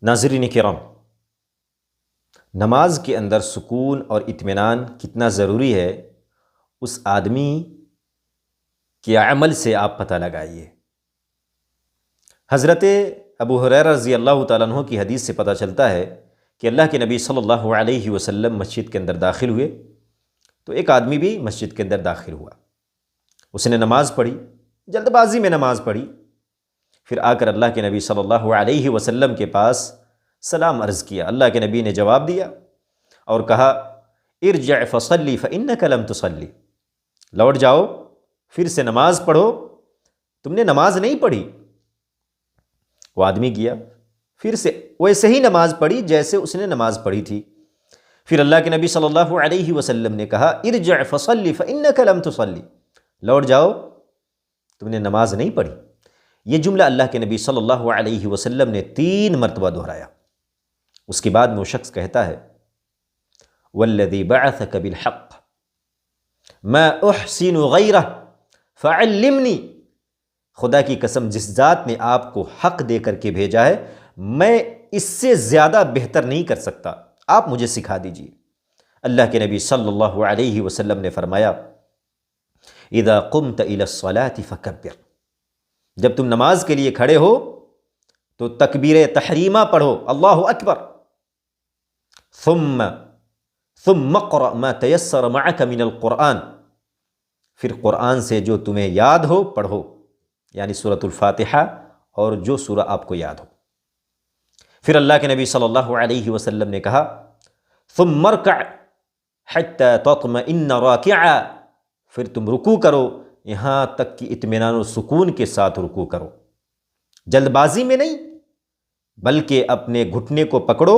ناظرین کرام، نماز کے اندر سکون اور اطمینان کتنا ضروری ہے اس آدمی کے عمل سے آپ پتہ لگائیے۔ حضرت ابو ہریرہ رضی اللہ تعالیٰ عنہ کی حدیث سے پتہ چلتا ہے کہ اللہ کے نبی صلی اللہ علیہ وسلم مسجد کے اندر داخل ہوئے تو ایک آدمی بھی مسجد کے اندر داخل ہوا۔ اس نے نماز پڑھی، جلد بازی میں نماز پڑھی، پھر آ کر اللہ کے نبی صلی اللہ علیہ وسلم کے پاس سلام عرض کیا۔ اللہ کے نبی نے جواب دیا اور کہا ارجع فصلی فإنک لم تصلی، لوٹ جاؤ پھر سے نماز پڑھو، تم نے نماز نہیں پڑھی۔ وہ آدمی گیا، پھر سے ویسے ہی نماز پڑھی جیسے اس نے نماز پڑھی تھی۔ پھر اللہ کے نبی صلی اللہ علیہ وسلم نے کہا ارجع فصلی فإنک لم تصلی، لوٹ جاؤ تم نے نماز نہیں پڑھی۔ یہ جملہ اللہ کے نبی صلی اللہ علیہ وسلم نے 3 مرتبہ دہرایا۔ اس کے بعد وہ شخص کہتا ہے والذی بعثک بالحق ما احسن غیرہ فعلمنی، خدا کی قسم جس ذات نے آپ کو حق دے کر کے بھیجا ہے میں اس سے زیادہ بہتر نہیں کر سکتا، آپ مجھے سکھا دیجیے۔ اللہ کے نبی صلی اللہ علیہ وسلم نے فرمایا اذا قمت الى الصلاة فکبر، جب تم نماز کے لیے کھڑے ہو تو تکبیر تحریمہ پڑھو، اللہ اکبر، ثم اقرأ ما تیسر معک من القرآن، پھر قرآن سے جو تمہیں یاد ہو پڑھو، یعنی سورۃ الفاتحہ اور جو سورہ آپ کو یاد ہو۔ پھر اللہ کے نبی صلی اللہ علیہ وسلم نے کہا ثم ارکع حتی تطمئن راکعا، پھر تم رکوع کرو یہاں تک کہ اطمینان و سکون کے ساتھ رکوع کرو، جلد بازی میں نہیں بلکہ اپنے گھٹنے کو پکڑو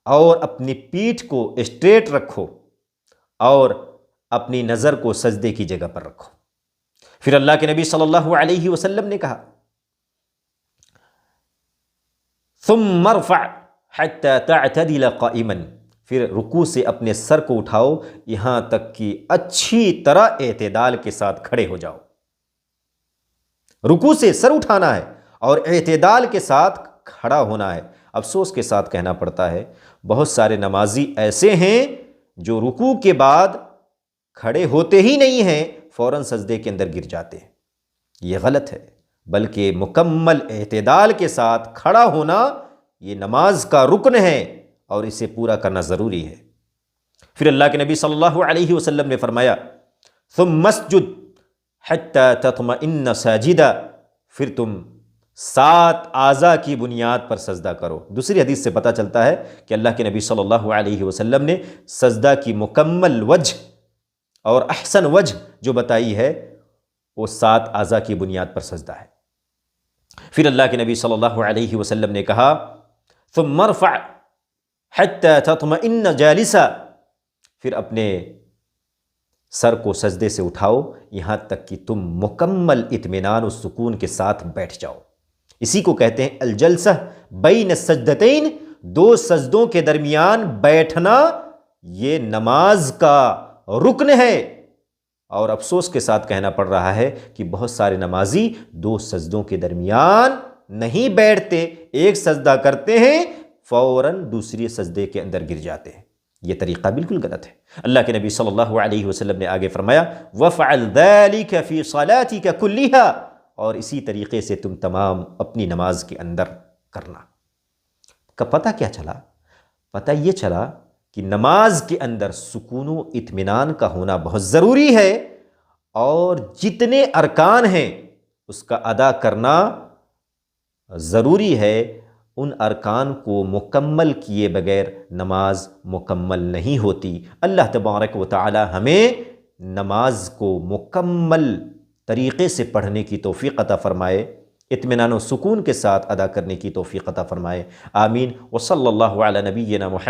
اور اپنی پیٹھ کو اسٹریٹ رکھو اور اپنی نظر کو سجدے کی جگہ پر رکھو۔ پھر اللہ کے نبی صلی اللہ علیہ وسلم نے کہا ثم ارفع حتی تعتدل قائما، پھر رکوع سے اپنے سر کو اٹھاؤ یہاں تک کہ اچھی طرح اعتدال کے ساتھ کھڑے ہو جاؤ۔ رکوع سے سر اٹھانا ہے اور اعتدال کے ساتھ کھڑا ہونا ہے۔ افسوس کے ساتھ کہنا پڑتا ہے بہت سارے نمازی ایسے ہیں جو رکوع کے بعد کھڑے ہوتے ہی نہیں ہیں، فوراً سجدے کے اندر گر جاتے ہیں۔ یہ غلط ہے، بلکہ مکمل اعتدال کے ساتھ کھڑا ہونا یہ نماز کا رکن ہے اور اسے پورا کرنا ضروری ہے۔ پھر اللہ کے نبی صلی اللہ علیہ وسلم نے فرمایا ثم اسجد حتی تطمئن ساجدا، پھر تم 7 اعضاء کی بنیاد پر سجدہ کرو۔ دوسری حدیث سے پتہ چلتا ہے کہ اللہ کے نبی صلی اللہ علیہ وسلم نے سجدہ کی مکمل وجہ اور احسن وجہ جو بتائی ہے وہ 7 اعضاء کی بنیاد پر سجدہ ہے۔ پھر اللہ کے نبی صلی اللہ علیہ وسلم نے کہا ثم ارفع حتی تطمئن جالسا، پھر اپنے سر کو سجدے سے اٹھاؤ یہاں تک کہ تم مکمل اطمینان و سکون کے ساتھ بیٹھ جاؤ۔ اسی کو کہتے ہیں الجلسہ بین السجدتین، 2 سجدوں کے درمیان بیٹھنا یہ نماز کا رکن ہے۔ اور افسوس کے ساتھ کہنا پڑ رہا ہے کہ بہت سارے نمازی 2 سجدوں کے درمیان نہیں بیٹھتے، ایک سجدہ کرتے ہیں فوراً دوسری سجدے کے اندر گر جاتے ہیں۔ یہ طریقہ بالکل غلط ہے۔ اللہ کے نبی صلی اللہ علیہ وسلم نے آگے فرمایا وَفْعَلْ ذَلِكَ فِي صَلَاتِكَ كُلِّهَا، اور اسی طریقے سے تم تمام اپنی نماز کے اندر کرنا۔ پتہ کیا چلا؟ پتہ یہ چلا کہ نماز کے اندر سکون و اطمینان کا ہونا بہت ضروری ہے، اور جتنے ارکان ہیں اس کا ادا کرنا ضروری ہے۔ ان ارکان کو مکمل کیے بغیر نماز مکمل نہیں ہوتی۔ اللہ تبارک و تعالی ہمیں نماز کو مکمل طریقے سے پڑھنے کی توفیق عطا فرمائے، اطمینان و سکون کے ساتھ ادا کرنے کی توفیق عطا فرمائے، آمین۔ وصلی اللہ علی نبینا محمد